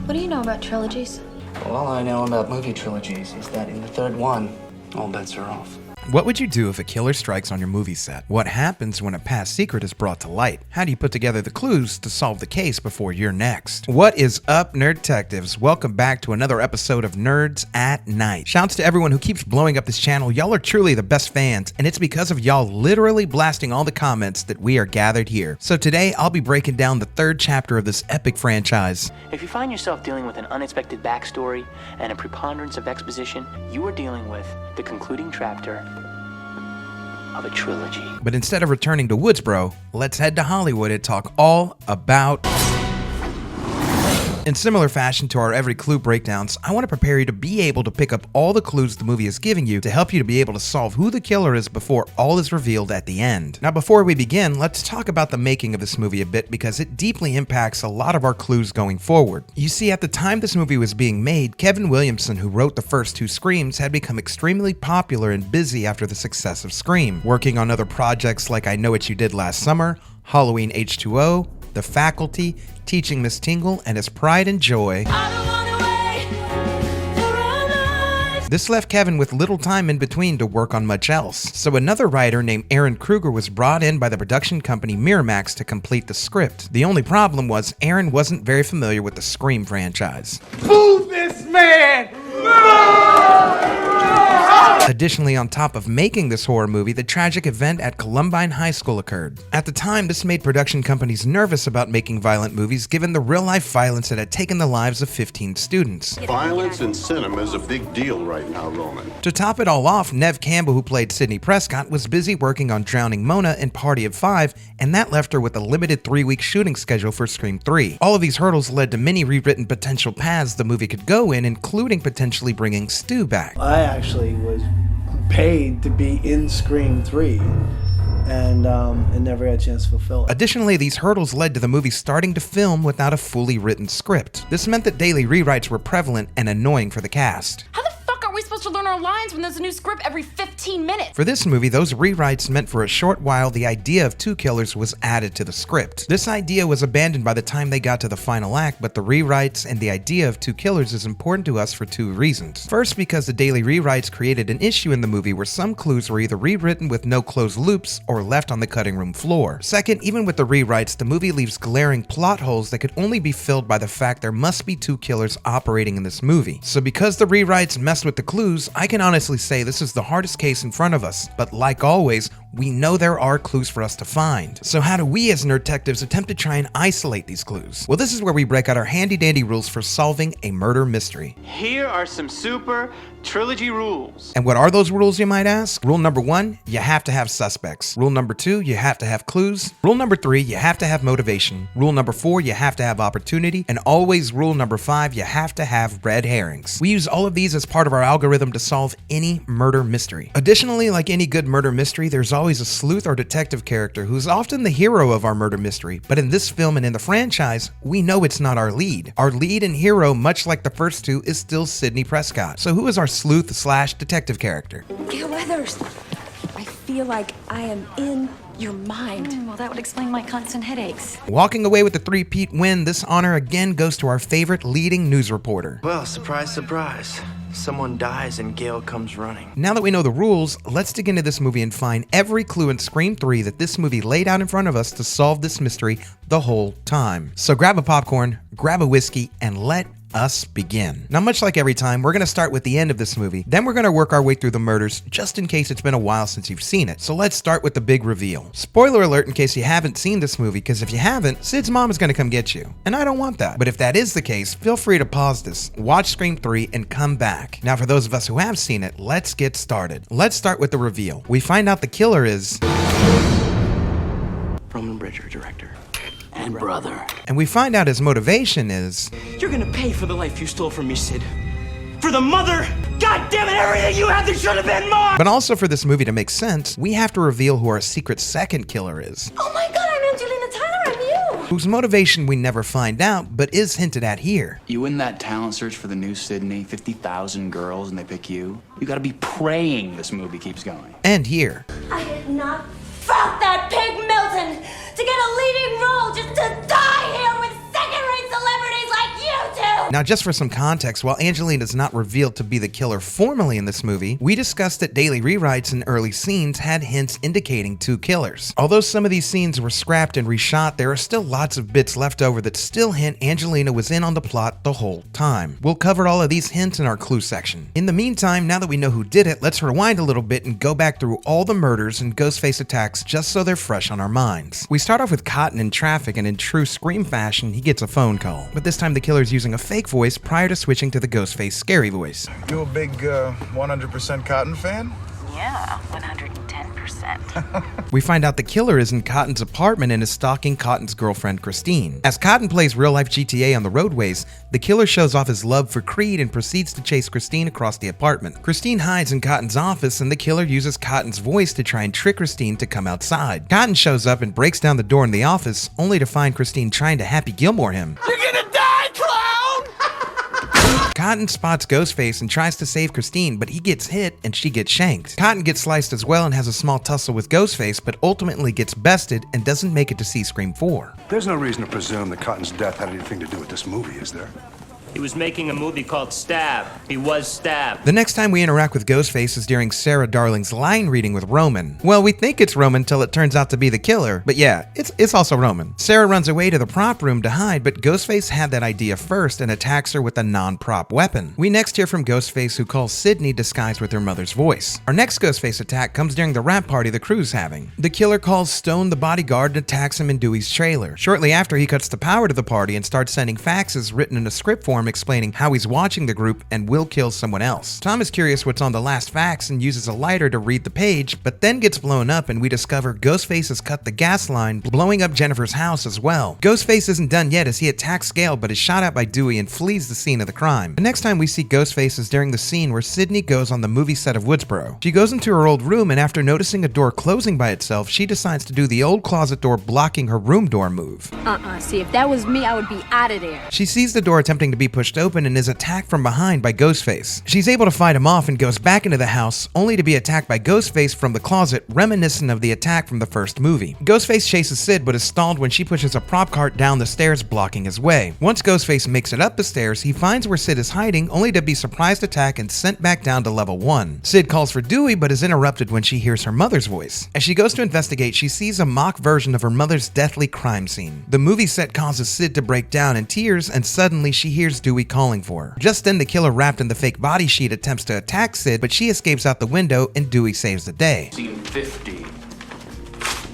What do you know about trilogies? Well, all I know about movie trilogies is that in the third one, all bets are off. What would you do if a killer strikes on your movie set? What happens when a past secret is brought to light? How do you put together the clues to solve the case before you're next? What is up, Nerd Detectives? Welcome back to another episode of Nerds at Night. Shouts to everyone who keeps blowing up this channel. Y'all are truly the best fans, and it's because of y'all literally blasting all the comments that we are gathered here. So today, I'll be breaking down the third chapter of this epic franchise. If you find yourself dealing with an unexpected backstory and a preponderance of exposition, you are dealing with the concluding chapter of a trilogy. But instead of returning to Woodsboro, let's head to Hollywood and talk all about... In similar fashion to our every clue breakdowns, I want to prepare you to be able to pick up all the clues the movie is giving you to help you to be able to solve who the killer is before all is revealed at the end. Now before we begin, let's talk about the making of this movie a bit because it deeply impacts a lot of our clues going forward. You see, at the time this movie was being made, Kevin Williamson, who wrote the first two Screams, had become extremely popular and busy after the success of Scream, working on other projects like I Know What You Did Last Summer, Halloween H2O, The Faculty, Teaching Miss Tingle, and his pride and joy. This left Kevin with little time in between to work on much else. So another writer named Aaron Kruger was brought in by the production company Miramax to complete the script. The only problem was Aaron wasn't very familiar with the Scream franchise. Move this man! Additionally, on top of making this horror movie, the tragic event at Columbine High School occurred. At the time, this made production companies nervous about making violent movies given the real-life violence that had taken the lives of 15 students. Violence in cinema is a big deal right now, Roman. To top it all off, Neve Campbell, who played Sidney Prescott, was busy working on Drowning Mona in Party of Five, and that left her with a limited 3-week shooting schedule for Scream 3. All of these hurdles led to many rewritten potential paths the movie could go in, including potentially bringing Stu back. I actually was paid to be in Scream 3 and never had a chance to fulfill it. Additionally, these hurdles led to the movie starting to film without a fully written script. This meant that daily rewrites were prevalent and annoying for the cast. How the fuck are we supposed to learn our lines when there's a new script every 15 minutes? For this movie, those rewrites meant for a short while the idea of two killers was added to the script. This idea was abandoned by the time they got to the final act, but the rewrites and the idea of two killers is important to us for two reasons. First, because the daily rewrites created an issue in the movie where some clues were either rewritten with no closed loops or left on the cutting room floor. Second, even with the rewrites, the movie leaves glaring plot holes that could only be filled by the fact there must be two killers operating in this movie. So because the rewrites messed with the clues, I can honestly say this is the hardest case in front of us, but like always, we know there are clues for us to find. So how do we as nerd detectives attempt to try and isolate these clues? Well, this is where we break out our handy dandy rules for solving a murder mystery. here are some super trilogy rules. And what are those rules, you might ask? Rule number 1, you have to have suspects. Rule number 2, you have to have clues. Rule number 3, you have to have motivation. Rule number 4, you have to have opportunity. And always rule number 5, you have to have red herrings. We use all of these as part of our algorithm to solve any murder mystery. Additionally, like any good murder mystery, there's always a sleuth or detective character who's often the hero of our murder mystery. But in this film and in the franchise, we know it's not our lead. Our lead and hero, much like the first two, is still Sidney Prescott. So who is our sleuth/detective character? Gail Weathers, I feel like I am in your mind. Well, that would explain my constant headaches. Walking away with the three-peat win, this honor again goes to our favorite leading news reporter. Well, surprise, surprise. Someone dies and Gail comes running. Now that we know the rules, let's dig into this movie and find every clue in Scream 3 that this movie laid out in front of us to solve this mystery the whole time. So grab a popcorn, grab a whiskey, and let us begin. Now, much like every time, we're going to start with the end of this movie, then we're going to work our way through the murders, just in case it's been a while since you've seen it. So let's start with the big reveal. Spoiler alert in case you haven't seen this movie, because if you haven't, Sid's mom is going to come get you. And I don't want that. But if that is the case, feel free to pause this, watch Scream 3, and come back. Now, for those of us who have seen it, let's get started. Let's start with the reveal. We find out the killer is Roman Bridger, director. And brother. And we find out his motivation is You're gonna pay for the life you stole from me, Sid. For the mother, goddammit, everything you had that should have been mine! But also for this movie to make sense, we have to reveal who our secret second killer is. Oh my god, I'm Angelina Tyler, I'm you! Whose motivation we never find out, but is hinted at here. You win that talent search for the new Sydney, 50,000 girls, and they pick you. You gotta be praying this movie keeps going. And here. I did not fuck that pig Milton to get a leading role just to die here with second-rate celebrities like you two! Now, just for some context, while Angelina's not revealed to be the killer formally in this movie, we discussed that daily rewrites and early scenes had hints indicating two killers. Although some of these scenes were scrapped and reshot, there are still lots of bits left over that still hint Angelina was in on the plot the whole time. We'll cover all of these hints in our clue section. In the meantime, now that we know who did it, let's rewind a little bit and go back through all the murders and Ghostface attacks just so they're fresh on our minds. We start off with Cotton in traffic, and in true Scream fashion, he gets a phone call. But this time the killer's using a fake voice prior to switching to the Ghostface scary voice. You a big 100% Cotton fan? Yeah, 110%. We find out the killer is in Cotton's apartment and is stalking Cotton's girlfriend, Christine. As Cotton plays real-life GTA on the roadways, the killer shows off his love for Creed and proceeds to chase Christine across the apartment. Christine hides in Cotton's office, and the killer uses Cotton's voice to try and trick Christine to come outside. Cotton shows up and breaks down the door in the office, only to find Christine trying to Happy Gilmore him. You're gonna die, clown! Cotton spots Ghostface and tries to save Christine, but he gets hit and she gets shanked. Cotton gets sliced as well and has a small tussle with Ghostface, but ultimately gets bested and doesn't make it to see Scream 4. There's no reason to presume that Cotton's death had anything to do with this movie, is there? He was making a movie called Stab. He was stabbed. The next time we interact with Ghostface is during Sarah Darling's line reading with Roman. Well, we think it's Roman till it turns out to be the killer, but yeah, it's also Roman. Sarah runs away to the prop room to hide, but Ghostface had that idea first and attacks her with a non-prop weapon. We next hear from Ghostface, who calls Sydney disguised with her mother's voice. Our next Ghostface attack comes during the rap party the crew's having. The killer calls Stone the bodyguard and attacks him in Dewey's trailer. Shortly after, he cuts the power to the party and starts sending faxes written in a script form explaining how he's watching the group and will kill someone else. Tom is curious what's on the last fax and uses a lighter to read the page, but then gets blown up and we discover Ghostface has cut the gas line, blowing up Jennifer's house as well. Ghostface isn't done yet as he attacks Gale but is shot at by Dewey and flees the scene of the crime. The next time we see Ghostface is during the scene where Sydney goes on the movie set of Woodsboro. She goes into her old room and after noticing a door closing by itself, she decides to do the old closet door blocking her room door move. See, if that was me, I would be out of there. She sees the door attempting to be pushed open and is attacked from behind by Ghostface. She's able to fight him off and goes back into the house, only to be attacked by Ghostface from the closet, reminiscent of the attack from the first movie. Ghostface chases Sid but is stalled when she pushes a prop cart down the stairs, blocking his way. Once Ghostface makes it up the stairs, he finds where Sid is hiding, only to be surprised attacked and sent back down to level 1. Sid calls for Dewey but is interrupted when she hears her mother's voice. As she goes to investigate, she sees a mock version of her mother's deathly crime scene. The movie set causes Sid to break down in tears, and suddenly she hears Dewey calling for her. Just then, the killer wrapped in the fake body sheet attempts to attack Sid, but she escapes out the window and Dewey saves the day. Scene 50.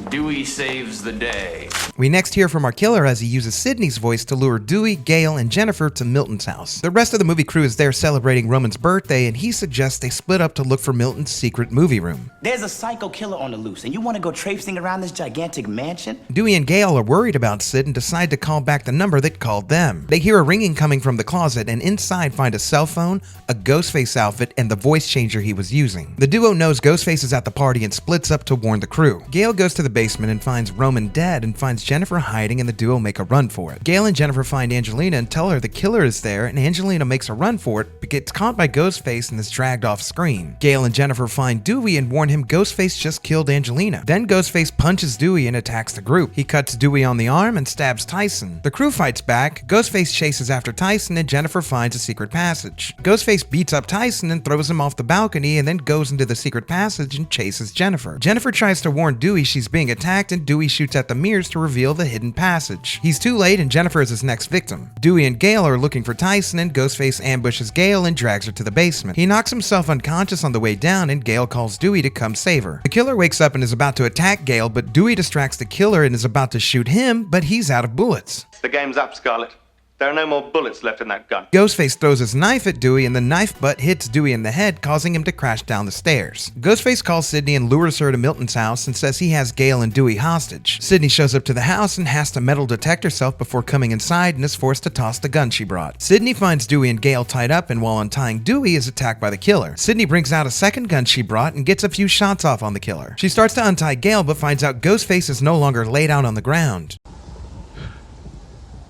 Dewey saves the day. We next hear from our killer as he uses Sydney's voice to lure Dewey, Gale, and Jennifer to Milton's house. The rest of the movie crew is there celebrating Roman's birthday, and he suggests they split up to look for Milton's secret movie room. There's a psycho killer on the loose, and you want to go traipsing around this gigantic mansion? Dewey and Gale are worried about Sid and decide to call back the number that called them. They hear a ringing coming from the closet, and inside find a cell phone, a Ghostface outfit, and the voice changer he was using. The duo knows Ghostface is at the party and splits up to warn the crew. Gale goes to the basement and finds Roman dead and finds Jennifer hiding, and the duo make a run for it. Gale and Jennifer find Angelina and tell her the killer is there, and Angelina makes a run for it but gets caught by Ghostface and is dragged off screen. Gale and Jennifer find Dewey and warn him Ghostface just killed Angelina. Then Ghostface punches Dewey and attacks the group. He cuts Dewey on the arm and stabs Tyson. The crew fights back, Ghostface chases after Tyson, and Jennifer finds a secret passage. Ghostface beats up Tyson and throws him off the balcony and then goes into the secret passage and chases Jennifer. Jennifer tries to warn Dewey she's being attacked, and Dewey shoots at the mirrors to reveal the hidden passage. He's too late and Jennifer is his next victim. Dewey and Gale are looking for Tyson, and Ghostface ambushes Gale and drags her to the basement. He knocks himself unconscious on the way down, and Gale calls Dewey to come save her. The killer wakes up and is about to attack Gale, but Dewey distracts the killer and is about to shoot him, but he's out of bullets. The game's up, Scarlet. There are no more bullets left in that gun. Ghostface throws his knife at Dewey, and the knife butt hits Dewey in the head, causing him to crash down the stairs. Ghostface calls Sydney and lures her to Milton's house and says he has Gale and Dewey hostage. Sydney shows up to the house and has to metal detect herself before coming inside and is forced to toss the gun she brought. Sydney finds Dewey and Gale tied up, and while untying Dewey is attacked by the killer. Sydney brings out a second gun she brought and gets a few shots off on the killer. She starts to untie Gale but finds out Ghostface is no longer laid out on the ground.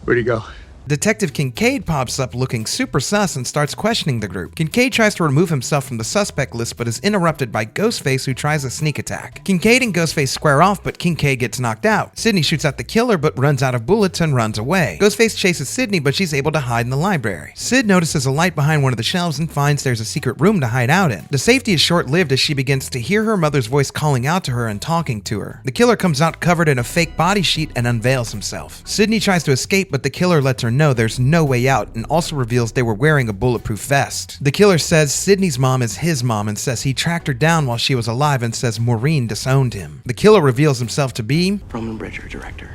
Where'd he go? Detective Kincaid pops up looking super sus and starts questioning the group. Kincaid tries to remove himself from the suspect list but is interrupted by Ghostface, who tries a sneak attack. Kincaid and Ghostface square off, but Kincaid gets knocked out. Sydney shoots at the killer but runs out of bullets and runs away. Ghostface chases Sydney, but she's able to hide in the library. Sid notices a light behind one of the shelves and finds there's a secret room to hide out in. The safety is short-lived as she begins to hear her mother's voice calling out to her and talking to her. The killer comes out covered in a fake body sheet and unveils himself. Sydney tries to escape, but the killer lets her know there's no way out and also reveals they were wearing a bulletproof vest. The killer says Sydney's mom is his mom and says he tracked her down while she was alive and says Maureen disowned him. The killer reveals himself to be Roman Bridger, director.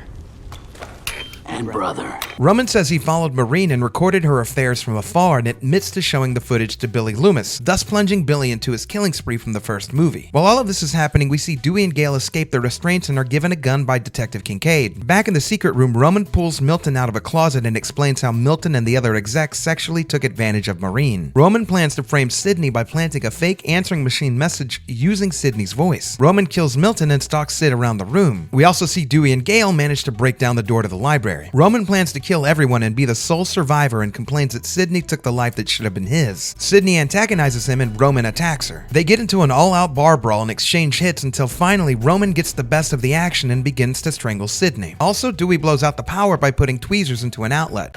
And brother. Roman says he followed Maureen and recorded her affairs from afar and admits to showing the footage to Billy Loomis, thus plunging Billy into his killing spree from the first movie. While all of this is happening, we see Dewey and Gale escape their restraints and are given a gun by Detective Kincaid. Back in the secret room, Roman pulls Milton out of a closet and explains how Milton and the other execs sexually took advantage of Maureen. Roman plans to frame Sydney by planting a fake answering machine message using Sydney's voice. Roman kills Milton and stalks Sid around the room. We also see Dewey and Gale manage to break down the door to the library. Roman plans to kill everyone and be the sole survivor and complains that Sydney took the life that should have been his. Sydney antagonizes him and Roman attacks her. They get into an all-out bar brawl and exchange hits until finally Roman gets the best of the action and begins to strangle Sydney. Also, Dewey blows out the power by putting tweezers into an outlet.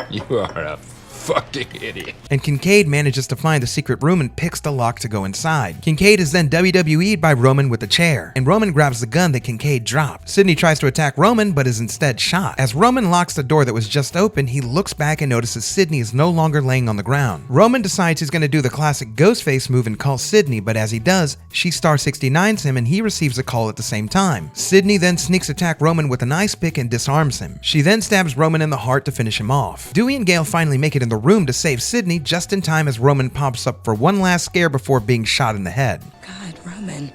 You are a fucking idiot. And Kincaid manages to find the secret room and picks the lock to go inside. Kincaid is then WWE'd by Roman with a chair, and Roman grabs the gun that Kincaid dropped. Sydney tries to attack Roman, but is instead shot. As Roman locks the door that was just open, he looks back and notices Sydney is no longer laying on the ground. Roman decides he's going to do the classic Ghostface move and call Sydney, but as he does, she star 69s him and he receives a call at the same time. Sydney then sneaks attack Roman with an ice pick and disarms him. She then stabs Roman in the heart to finish him off. Dewey and Gale finally make it in the room to save Sydney just in time as Roman pops up for one last scare before being shot in the head. God, Roman.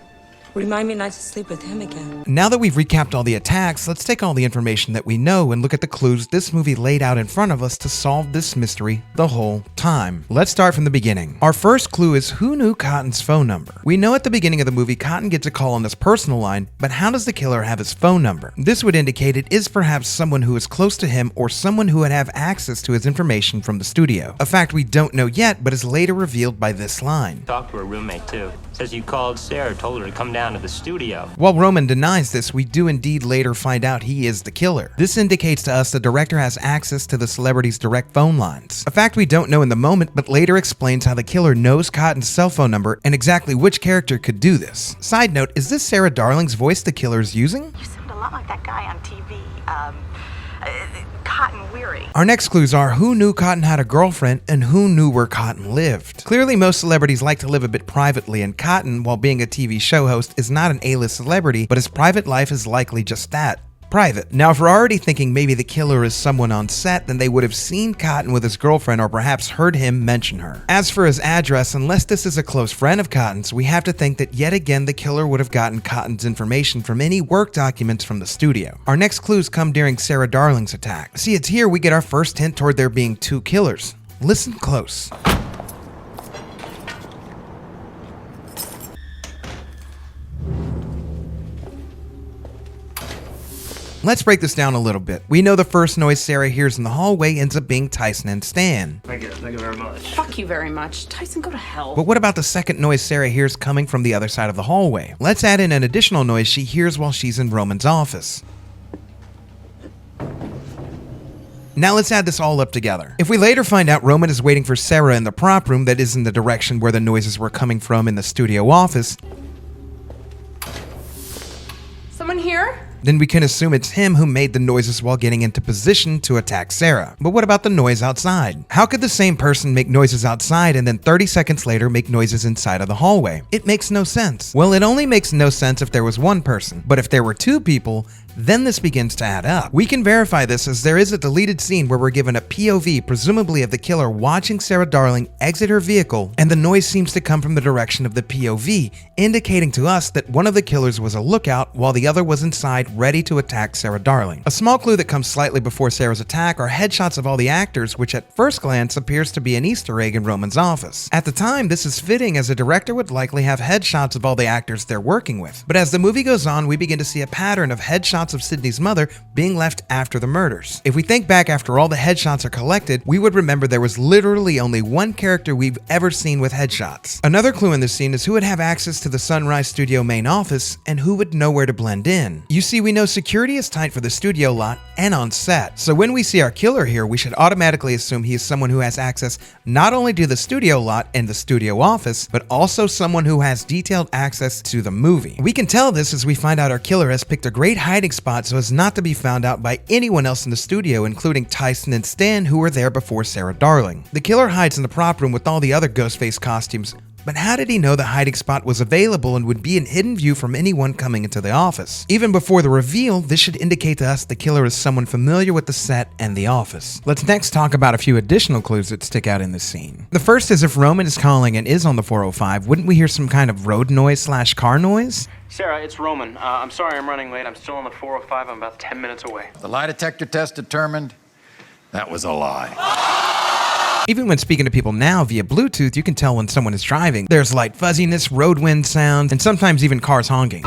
Remind me not to sleep with him again. Now that we've recapped all the attacks, let's take all the information that we know and look at the clues this movie laid out in front of us to solve this mystery the whole time. Let's start from the beginning. Our first clue is who knew Cotton's phone number? We know at the beginning of the movie Cotton gets a call on his personal line, but how does the killer have his phone number? This would indicate it is perhaps someone who is close to him or someone who would have access to his information from the studio. A fact we don't know yet, but is later revealed by this line. Talked to her roommate too. Says you called Sarah, told her to come down to the studio. While Roman denies this, we do indeed later find out he is the killer. This indicates to us the director has access to the celebrity's direct phone lines. A fact we don't know in the moment, but later explains how the killer knows Cotton's cell phone number and exactly which character could do this. Side note, is this Sarah Darling's voice the killer is using? You sound a lot like that guy on TV, Cotton Weary. Our next clues are who knew Cotton had a girlfriend and who knew where Cotton lived. Clearly, most celebrities like to live a bit privately, and Cotton, while being a TV show host, is not an A-list celebrity, but his private life is likely just that. Private. Now, if we're already thinking maybe the killer is someone on set, then they would have seen Cotton with his girlfriend or perhaps heard him mention her. As for his address, unless this is a close friend of Cotton's, we have to think that yet again the killer would have gotten Cotton's information from any work documents from the studio. Our next clues come during Sarah Darling's attack. See, it's here we get our first hint toward there being two killers. Listen close. Let's break this down a little bit. We know the first noise Sarah hears in the hallway ends up being Tyson and Stan. Thank you very much. Fuck you very much. Tyson, go to hell. But what about the second noise Sarah hears coming from the other side of the hallway? Let's add in an additional noise she hears while she's in Roman's office. Now let's add this all up together. If we later find out Roman is waiting for Sarah in the prop room that is in the direction where the noises were coming from in the studio office, Someone here? then we can assume it's him who made the noises while getting into position to attack Sarah. But what about the noise outside? How could the same person make noises outside and then 30 seconds later make noises inside of the hallway? It makes no sense. Well, it only makes no sense if there was one person, but if there were two people, then this begins to add up. We can verify this as there is a deleted scene where we're given a POV, presumably of the killer watching Sarah Darling exit her vehicle, and the noise seems to come from the direction of the POV, indicating to us that one of the killers was a lookout while the other was inside ready to attack Sarah Darling. A small clue that comes slightly before Sarah's attack are headshots of all the actors, which at first glance appears to be an Easter egg in Roman's office. At the time, this is fitting as a director would likely have headshots of all the actors they're working with. But as the movie goes on, we begin to see a pattern of headshots headshots of Sydney's mother being left after the murders. If we think back after all the headshots are collected, we would remember there was literally only one character we've ever seen with headshots. Another clue in this scene is who would have access to the Sunrise Studio main office and who would know where to blend in. You see, we know security is tight for the studio lot and on set, so when we see our killer here, we should automatically assume he is someone who has access not only to the studio lot and the studio office, but also someone who has detailed access to the movie. We can tell this as we find out our killer has picked a great hiding spot so as not to be found out by anyone else in the studio, including Tyson and Stan, who were there before Sarah Darling. The killer hides in the prop room with all the other Ghostface costumes, but how did he know the hiding spot was available and would be in hidden view from anyone coming into the office? Even before the reveal, this should indicate to us the killer is someone familiar with the set and the office. Let's next talk about a few additional clues that stick out in this scene. The first is if Roman is calling and is on the 405, wouldn't we hear some kind of road noise / car noise? Sarah, it's Roman. I'm sorry I'm running late. I'm still on the 405. I'm about 10 minutes away. The lie detector test determined that was a lie. Even when speaking to people now via Bluetooth, you can tell when someone is driving. There's light fuzziness, road wind sound, and sometimes even cars honking.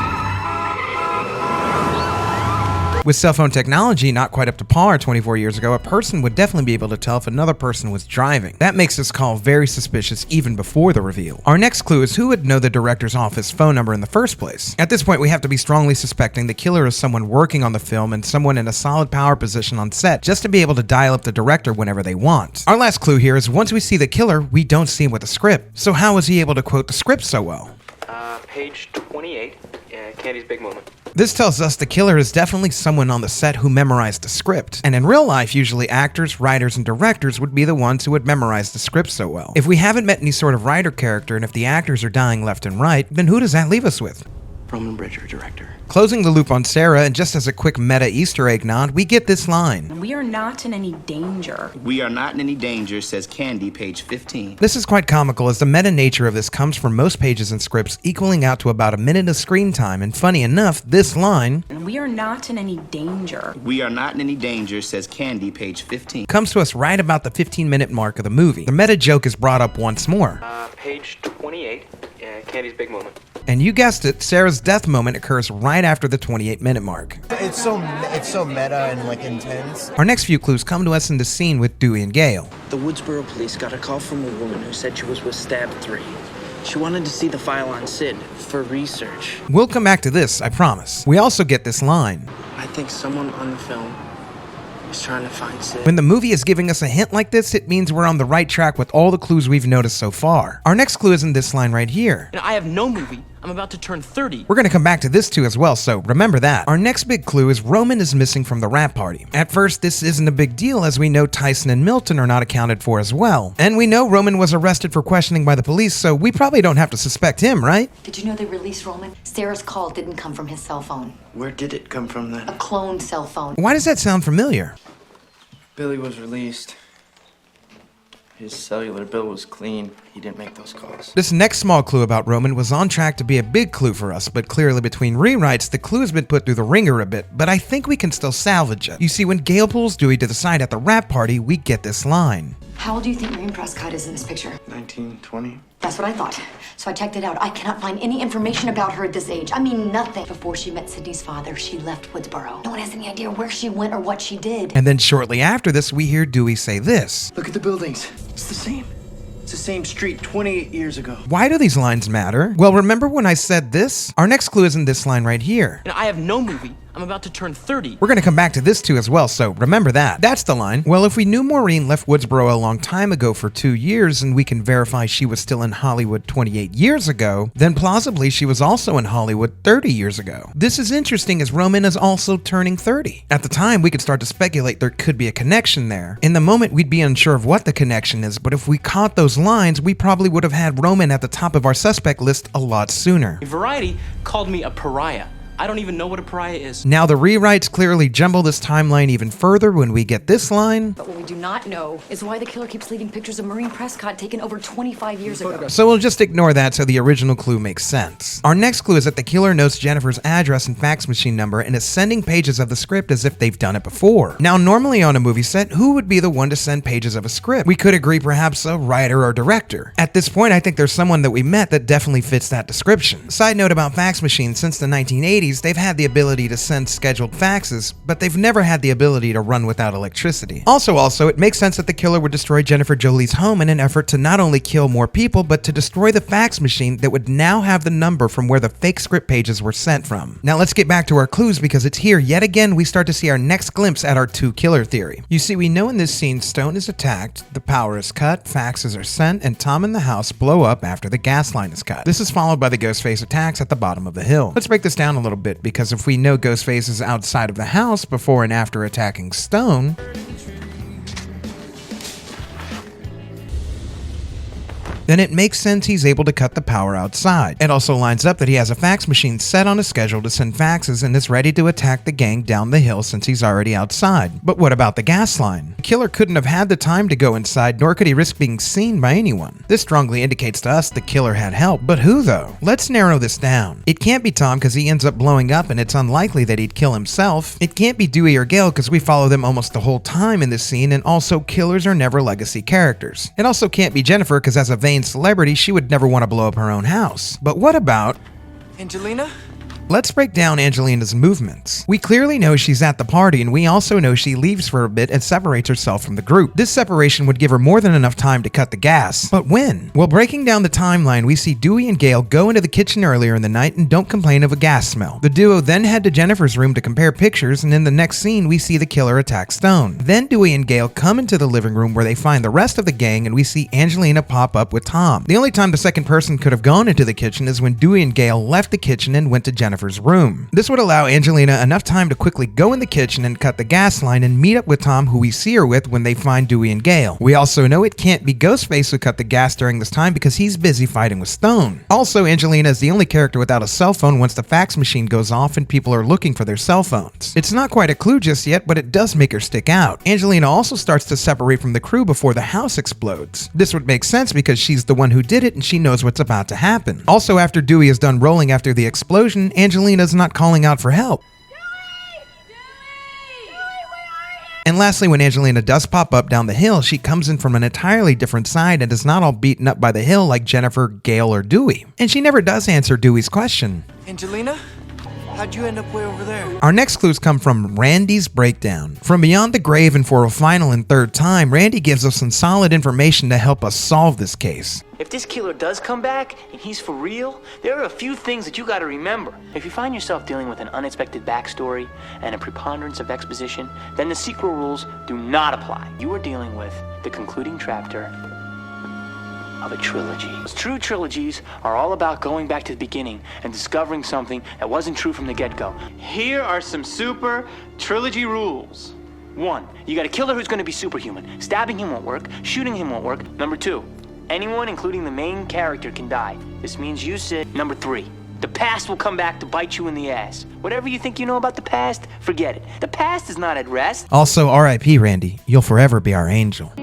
With cell phone technology not quite up to par 24 years ago, a person would definitely be able to tell if another person was driving. That makes this call very suspicious even before the reveal. Our next clue is who would know the director's office phone number in the first place. At this point, we have to be strongly suspecting the killer is someone working on the film and someone in a solid power position on set just to be able to dial up the director whenever they want. Our last clue here is once we see the killer, we don't see him with a script. So how is he able to quote the script so well? Page 28. Candy's big moment. This tells us the killer is definitely someone on the set who memorized the script. And in real life, usually actors, writers, and directors would be the ones who would memorize the script so well. If we haven't met any sort of writer character and if the actors are dying left and right, then who does that leave us with? Roman Bridger, director. Closing the loop on Sarah, and just as a quick meta Easter egg nod, we get this line. We are not in any danger. We are not in any danger, says Candy, page 15. This is quite comical as the meta nature of this comes from most pages and scripts equaling out to about a minute of screen time, and funny enough, this line, We are not in any danger. We are not in any danger, says Candy, page 15. comes to us right about the 15-minute mark of the movie. The meta joke is brought up once more. Page 28. Candy's big moment. And you guessed it, Sarah's death moment occurs right after the 28-minute mark. It's so meta and like intense. Our next few clues come to us in the scene with Dewey and Gale. The Woodsboro police got a call from a woman who said she was with Stab 3. She wanted to see the file on Sid for research. We'll come back to this, I promise. We also get this line. I think someone on the film is trying to find Sid. When the movie is giving us a hint like this, it means we're on the right track with all the clues we've noticed so far. Our next clue is in this line right here. And I have no movie. I'm about to turn 30. We're gonna come back to this too as well, so remember that. Our next big clue is Roman is missing from the rap party. At first, this isn't a big deal as we know Tyson and Milton are not accounted for as well. And we know Roman was arrested for questioning by the police, so we probably don't have to suspect him, right? Did you know they released Roman? Sarah's call didn't come from his cell phone. Where did it come from then? A cloned cell phone. Why does that sound familiar? Billy was released. His cellular bill was clean. He didn't make those calls. This next small clue about Roman was on track to be a big clue for us, but clearly between rewrites, the clue has been put through the ringer a bit, but I think we can still salvage it. You see, when Gale pulls Dewey to the side at the rap party, we get this line. How old do you think Maureen Prescott is in this picture? 19, 20. That's what I thought. So I checked it out. I cannot find any information about her at this age. I mean, nothing. Before she met Sydney's father, she left Woodsboro. No one has any idea where she went or what she did. And then shortly after this, we hear Dewey say this. Look at the buildings. It's the same. It's the same street 28 years ago. Why do these lines matter? Well, remember when I said this? Our next clue is in this line right here. And I have no movie. I'm about to turn 30. We're gonna come back to this too as well, so remember that. That's the line. Well, if we knew Maureen left Woodsboro a long time ago for 2 years and we can verify she was still in Hollywood 28 years ago, then plausibly she was also in Hollywood 30 years ago. This is interesting as Roman is also turning 30. At the time, we could start to speculate there could be a connection there. In the moment, we'd be unsure of what the connection is, but if we caught those lines, we probably would have had Roman at the top of our suspect list a lot sooner. Variety called me a pariah. I don't even know what a pariah is. Now the rewrites clearly jumble this timeline even further when we get this line. But what we do not know is why the killer keeps leaving pictures of Maureen Prescott taken over 25 years ago. So we'll just ignore that so the original clue makes sense. Our next clue is that the killer notes Jennifer's address and fax machine number and is sending pages of the script as if they've done it before. Now normally on a movie set, who would be the one to send pages of a script? We could agree perhaps a writer or director. At this point, I think there's someone that we met that definitely fits that description. Side note about fax machines, since the 1980s, movies, they've had the ability to send scheduled faxes, but they've never had the ability to run without electricity. Also, it makes sense that the killer would destroy Jennifer Jolie's home in an effort to not only kill more people, but to destroy the fax machine that would now have the number from where the fake script pages were sent from. Now let's get back to our clues, because it's here yet again we start to see our next glimpse at our two-killer theory. You see, we know in this scene Stone is attacked, the power is cut, faxes are sent, and Tom and the house blow up after the gas line is cut. This is followed by the Ghostface attacks at the bottom of the hill. Let's break this down a little bit, because if we know Ghostface is outside of the house before and after attacking Stone, then it makes sense he's able to cut the power outside. It also lines up that he has a fax machine set on a schedule to send faxes and is ready to attack the gang down the hill since he's already outside. But what about the gas line? The killer couldn't have had the time to go inside, nor could he risk being seen by anyone. This strongly indicates to us the killer had help, but who though? Let's narrow this down. It can't be Tom because he ends up blowing up and it's unlikely that he'd kill himself. It can't be Dewey or Gail because we follow them almost the whole time in this scene, and also killers are never legacy characters. It also can't be Jennifer because as a vain celebrity, she would never want to blow up her own house. But what about Angelina? Let's break down Angelina's movements. We clearly know she's at the party, and we also know she leaves for a bit and separates herself from the group. This separation would give her more than enough time to cut the gas. But when? Well, breaking down the timeline, we see Dewey and Gail go into the kitchen earlier in the night and don't complain of a gas smell. The duo then head to Jennifer's room to compare pictures, and in the next scene, we see the killer attack Stone. Then Dewey and Gail come into the living room where they find the rest of the gang, and we see Angelina pop up with Tom. The only time the second person could have gone into the kitchen is when Dewey and Gail left the kitchen and went to Jennifer's room. This would allow Angelina enough time to quickly go in the kitchen and cut the gas line and meet up with Tom, who we see her with when they find Dewey and Gail. We also know it can't be Ghostface who cut the gas during this time because he's busy fighting with Stone. Also, Angelina is the only character without a cell phone once the fax machine goes off and people are looking for their cell phones. It's not quite a clue just yet, but it does make her stick out. Angelina also starts to separate from the crew before the house explodes. This would make sense because she's the one who did it and she knows what's about to happen. Also, after Dewey is done rolling after the explosion, Angelina's not calling out for help. And lastly, when Angelina does pop up down the hill, she comes in from an entirely different side and is not all beaten up by the hill like Jennifer, Gail, or Dewey. And she never does answer Dewey's question. Angelina? How'd you end up way over there? Our next clues come from Randy's breakdown. From Beyond the Grave and for a final and third time, Randy gives us some solid information to help us solve this case. If this killer does come back, and he's for real, there are a few things that you gotta remember. If you find yourself dealing with an unexpected backstory and a preponderance of exposition, then the sequel rules do not apply. You are dealing with the concluding chapter of a trilogy. True trilogies are all about going back to the beginning and discovering something that wasn't true from the get-go. Here are some super trilogy rules. 1, you got a killer who's gonna be superhuman. Stabbing him won't work, shooting him won't work. Number 2, anyone, including the main character, can die. This means you said. Number 3, the past will come back to bite you in the ass. Whatever you think you know about the past, forget it. The past is not at rest. Also, R.I.P. Randy, you'll forever be our angel.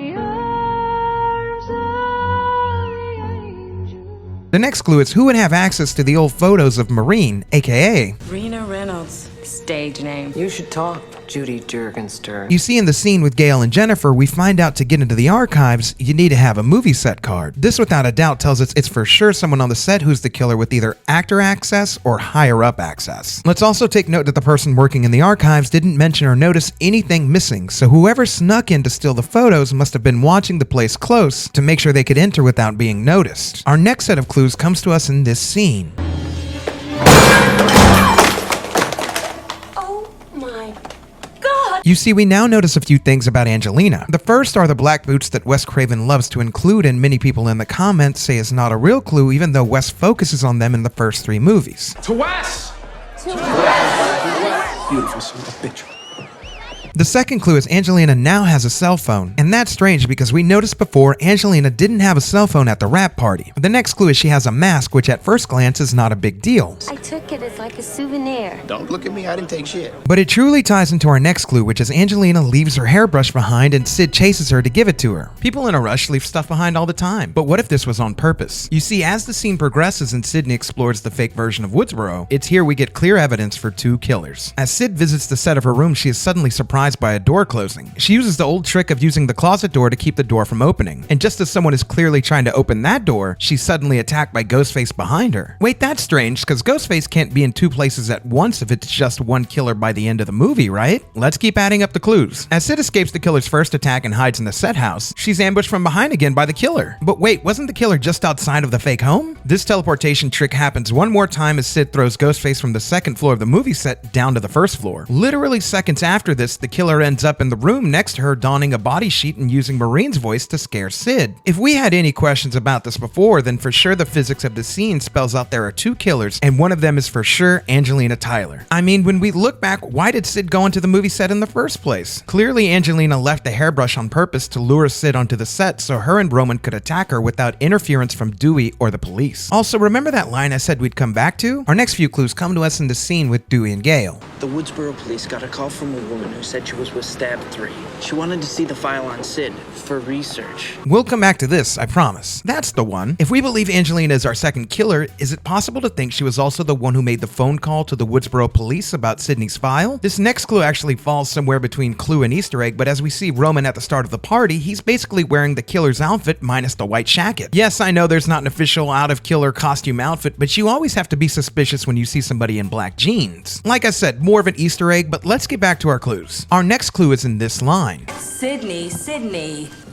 The next clue is who would have access to the old photos of Maureen, aka Rena Reynolds. Stage name. You should talk, Judy Jurgenstern. You see in the scene with Gail and Jennifer, we find out to get into the archives, you need to have a movie set card. This without a doubt tells us it's for sure someone on the set who's the killer with either actor access or higher up access. Let's also take note that the person working in the archives didn't mention or notice anything missing, so whoever snuck in to steal the photos must have been watching the place close to make sure they could enter without being noticed. Our next set of clues comes to us in this scene. You see, we now notice a few things about Angelina. The first are the black boots that Wes Craven loves to include, and many people in the comments say is not a real clue, even though Wes focuses on them in the first 3 movies. To Wes! Beautiful son of a bitch. The second clue is Angelina now has a cell phone, and that's strange because we noticed before Angelina didn't have a cell phone at the rap party. The next clue is she has a mask, which at first glance is not a big deal. I took it as like a souvenir. Don't look at me, I didn't take shit. But it truly ties into our next clue, which is Angelina leaves her hairbrush behind and Sid chases her to give it to her. People in a rush leave stuff behind all the time, but what if this was on purpose? You see, as the scene progresses and Sydney explores the fake version of Woodsboro, it's here we get clear evidence for 2 killers. As Sid visits the set of her room, she is suddenly surprised surprised by a door closing. She uses the old trick of using the closet door to keep the door from opening. And just as someone is clearly trying to open that door, she's suddenly attacked by Ghostface behind her. Wait, that's strange, because Ghostface can't be in two places at once if it's just one killer by the end of the movie, right? Let's keep adding up the clues. As Sid escapes the killer's first attack and hides in the set house, she's ambushed from behind again by the killer. But wait, wasn't the killer just outside of the fake home? This teleportation trick happens one more time as Sid throws Ghostface from the second floor of the movie set down to the first floor. Literally seconds after this, the killer ends up in the room next to her donning a body sheet and using Marine's voice to scare Sid. If we had any questions about this before, then for sure the physics of the scene spells out there are two killers, and one of them is for sure Angelina Tyler. I mean, when we look back, why did Sid go into the movie set in the first place? Clearly Angelina left the hairbrush on purpose to lure Sid onto the set so her and Roman could attack her without interference from Dewey or the police. Also, remember that line I said we'd come back to? Our next few clues come to us in the scene with Dewey and Gale. The Woodsboro police got a call from a woman who said she was with Stab 3. She wanted to see the file on Sid for research. We'll come back to this, I promise. That's the one. If we believe Angelina is our second killer, is it possible to think she was also the one who made the phone call to the Woodsboro police about Sydney's file? This next clue actually falls somewhere between clue and Easter egg, but as we see Roman at the start of the party, he's basically wearing the killer's outfit minus the white jacket. Yes, I know there's not an official out-of-killer costume outfit, but you always have to be suspicious when you see somebody in black jeans. Like I said, more of an Easter egg, but let's get back to our clues. Our next clue is in this line. Sydney.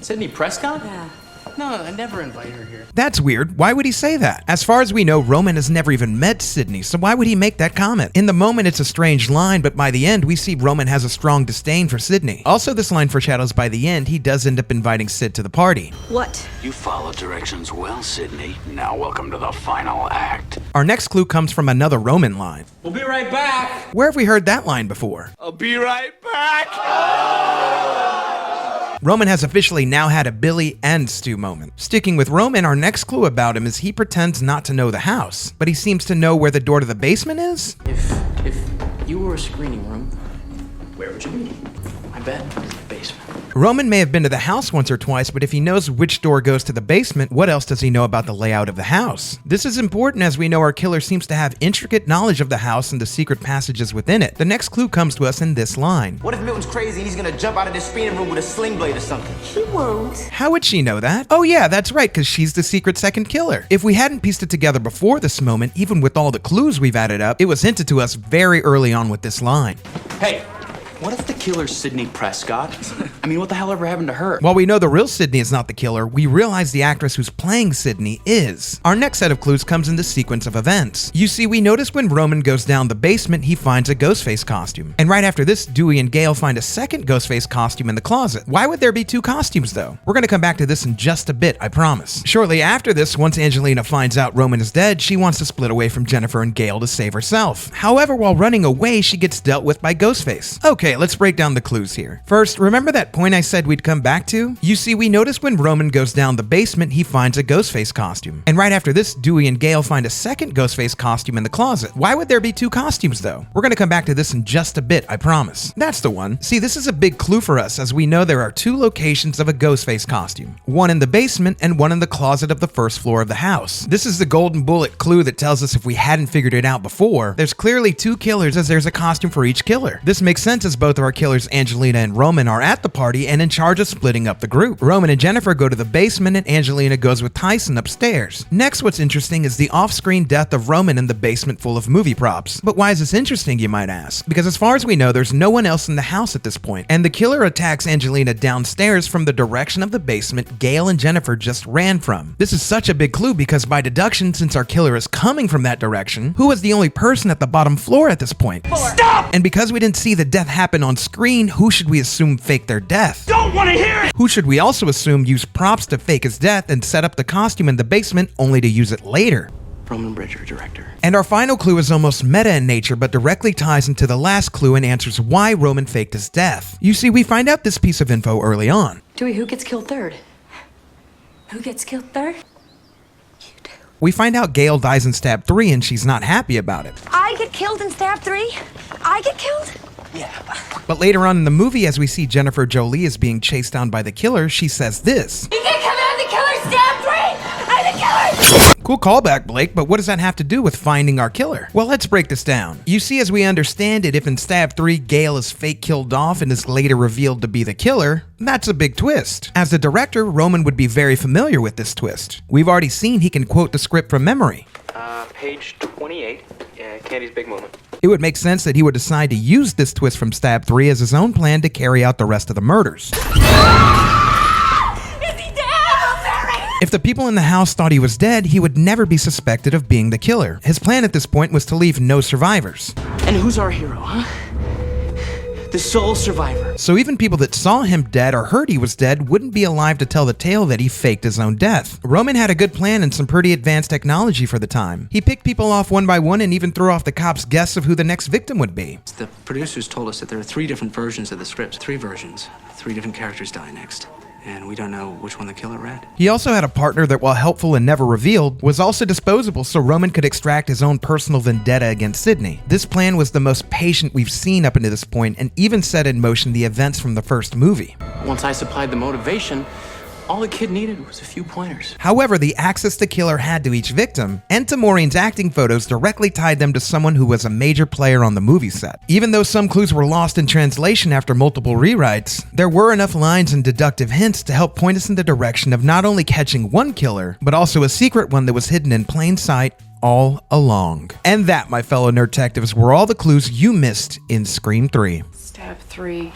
Sydney Prescott? Yeah. No, I never invited her here. That's weird. Why would he say that? As far as we know, Roman has never even met Sydney, so why would he make that comment? In the moment, it's a strange line, but by the end, we see Roman has a strong disdain for Sydney. Also, this line foreshadows by the end, he does end up inviting Sid to the party. What? You followed directions well, Sydney. Now welcome to the final act. Our next clue comes from another Roman line. We'll be right back. Where have we heard that line before? I'll be right back. Roman has officially now had a Billy and Stu moment. Sticking with Roman, our next clue about him is he pretends not to know the house, but he seems to know where the door to the basement is? If you were a screening room, where would you be? I bet basement. Roman may have been to the house once or twice, but if he knows which door goes to the basement, what else does he know about the layout of the house? This is important as we know our killer seems to have intricate knowledge of the house and the secret passages within it. The next clue comes to us in this line. What if Milton's crazy and he's gonna jump out of this screening room with a sling blade or something? He won't. How would she know that? Oh yeah, that's right, because she's the secret second killer. If we hadn't pieced it together before this moment, even with all the clues we've added up, it was hinted to us very early on with this line. Hey, what if the killer's Sydney Prescott? I mean, what the hell ever happened to her? While we know the real Sydney is not the killer, we realize the actress who's playing Sydney is. Our next set of clues comes in the sequence of events. You see, we notice when Roman goes down the basement, he finds a Ghostface costume. And right after this, Dewey and Gale find a second Ghostface costume in the closet. Why would there be two costumes though? We're gonna come back to this in just a bit, I promise. Shortly after this, once Angelina finds out Roman is dead, she wants to split away from Jennifer and Gale to save herself. However, while running away, she gets dealt with by Ghostface. Okay, let's break down the clues here. First, remember that point I said we'd come back to? You see, we notice when Roman goes down the basement, he finds a Ghostface costume. And right after this, Dewey and Gale find a second Ghostface costume in the closet. Why would there be two costumes though? We're gonna come back to this in just a bit, I promise. That's the one. See, this is a big clue for us as we know there are two locations of a Ghostface costume. One in the basement and one in the closet of the first floor of the house. This is the golden bullet clue that tells us if we hadn't figured it out before, there's clearly two killers as there's a costume for each killer. This makes sense as both of our killers, Angelina and Roman, are at the party and in charge of splitting up the group. Roman and Jennifer go to the basement and Angelina goes with Tyson upstairs. Next, what's interesting is the off-screen death of Roman in the basement full of movie props. But why is this interesting, you might ask? Because as far as we know, there's no one else in the house at this point, and the killer attacks Angelina downstairs from the direction of the basement Gale and Jennifer just ran from. This is such a big clue because by deduction, since our killer is coming from that direction, who was the only person at the bottom floor at this point? Stop! And because we didn't see the death happen on screen, who should we assume faked their death? Don't want to hear it! Who should we also assume used props to fake his death and set up the costume in the basement only to use it later? Roman Bridger, director. And our final clue is almost meta in nature, but directly ties into the last clue and answers why Roman faked his death. You see, we find out this piece of info early on. Dewey, who gets killed third? Who gets killed third? We find out Gale dies in Stab 3 and she's not happy about it. I get killed in Stab 3? I get killed? Yeah. But later on in the movie, as we see Jennifer Jolie is being chased down by the killer, she says this. You can't come out of the killer Stab 3! I'm the killer! Cool callback, Blake, but what does that have to do with finding our killer? Well, let's break this down. You see, as we understand it, if in Stab 3, Gale is fake killed off and is later revealed to be the killer, that's a big twist. As the director, Roman would be very familiar with this twist. We've already seen he can quote the script from memory. Page 28, Candy's big moment. It would make sense that he would decide to use this twist from Stab 3 as his own plan to carry out the rest of the murders. If the people in the house thought he was dead, he would never be suspected of being the killer. His plan at this point was to leave no survivors. And who's our hero, huh? The sole survivor. So even people that saw him dead or heard he was dead wouldn't be alive to tell the tale that he faked his own death. Roman had a good plan and some pretty advanced technology for the time. He picked people off one by one and even threw off the cops' guess of who the next victim would be. The producers told us that there are 3 different versions of the script. 3 versions. 3 different characters die next. And we don't know which one the killer read. He also had a partner that, while helpful and never revealed, was also disposable so Roman could extract his own personal vendetta against Sidney. This plan was the most patient we've seen up until this point and even set in motion the events from the first movie. Once I supplied the motivation, all the kid needed was a few pointers. However, the access the killer had to each victim and to Maureen's acting photos directly tied them to someone who was a major player on the movie set. Even though some clues were lost in translation after multiple rewrites, there were enough lines and deductive hints to help point us in the direction of not only catching one killer, but also a secret one that was hidden in plain sight all along. And that, my fellow nerd detectives, were all the clues you missed in Scream 3. Stab 3.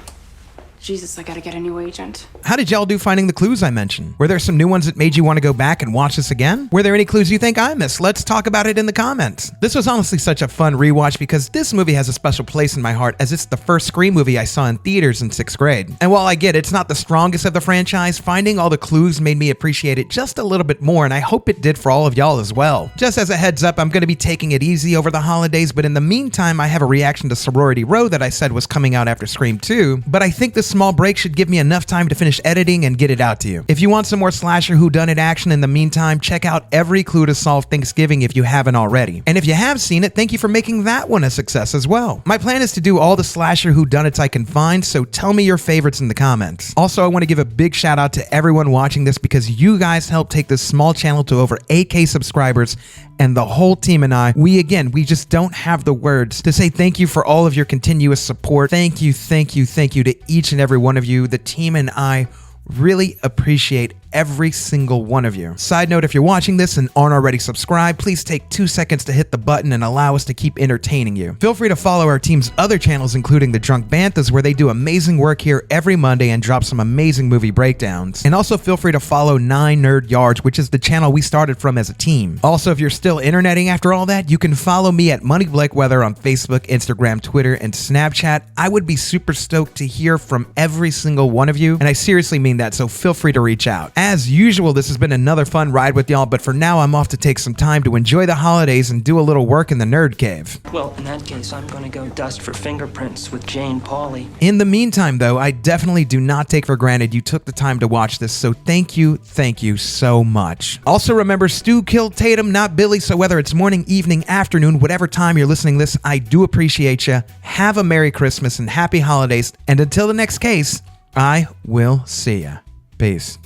Jesus, I gotta get a new agent. How did y'all do finding the clues I mentioned? Were there some new ones that made you want to go back and watch this again? Were there any clues you think I missed? Let's talk about it in the comments. This was honestly such a fun rewatch because this movie has a special place in my heart as it's the first Scream movie I saw in theaters in 6th grade. And while I get it's not the strongest of the franchise, finding all the clues made me appreciate it just a little bit more, and I hope it did for all of y'all as well. Just as a heads up, I'm going to be taking it easy over the holidays, but in the meantime, I have a reaction to Sorority Row that I said was coming out after Scream 2, but I think this small break should give me enough time to finish editing and get it out to you. If you want some more slasher whodunit action in the meantime, check out Every Clue to Solve Thanksgiving if you haven't already. And if you have seen it, thank you for making that one a success as well. My plan is to do all the slasher whodunits I can find, so tell me your favorites in the comments. Also, I want to give a big shout out to everyone watching this because you guys helped take this small channel to over 8K subscribers, and the whole team and I, we just don't have the words to say thank you for all of your continuous support. Thank you to each and every one of you. The team and I really appreciate every single one of you. Side note, if you're watching this and aren't already subscribed, please take 2 seconds to hit the button and allow us to keep entertaining you. Feel free to follow our team's other channels, including the Drunk Banthas, where they do amazing work here every Monday and drop some amazing movie breakdowns. And also feel free to follow 9 Nerd Yards, which is the channel we started from as a team. Also, if you're still interneting after all that, you can follow me at Money Blake Weather on Facebook, Instagram, Twitter, and Snapchat. I would be super stoked to hear from every single one of you, and I seriously mean that, so feel free to reach out. As usual, this has been another fun ride with y'all, but for now, I'm off to take some time to enjoy the holidays and do a little work in the nerd cave. Well, in that case, I'm gonna go dust for fingerprints with Jane Pauley. In the meantime, though, I definitely do not take for granted you took the time to watch this, so thank you so much. Also remember, Stu killed Tatum, not Billy, so whether it's morning, evening, afternoon, whatever time you're listening to this, I do appreciate you. Have a Merry Christmas and Happy Holidays, and until the next case, I will see ya. Peace.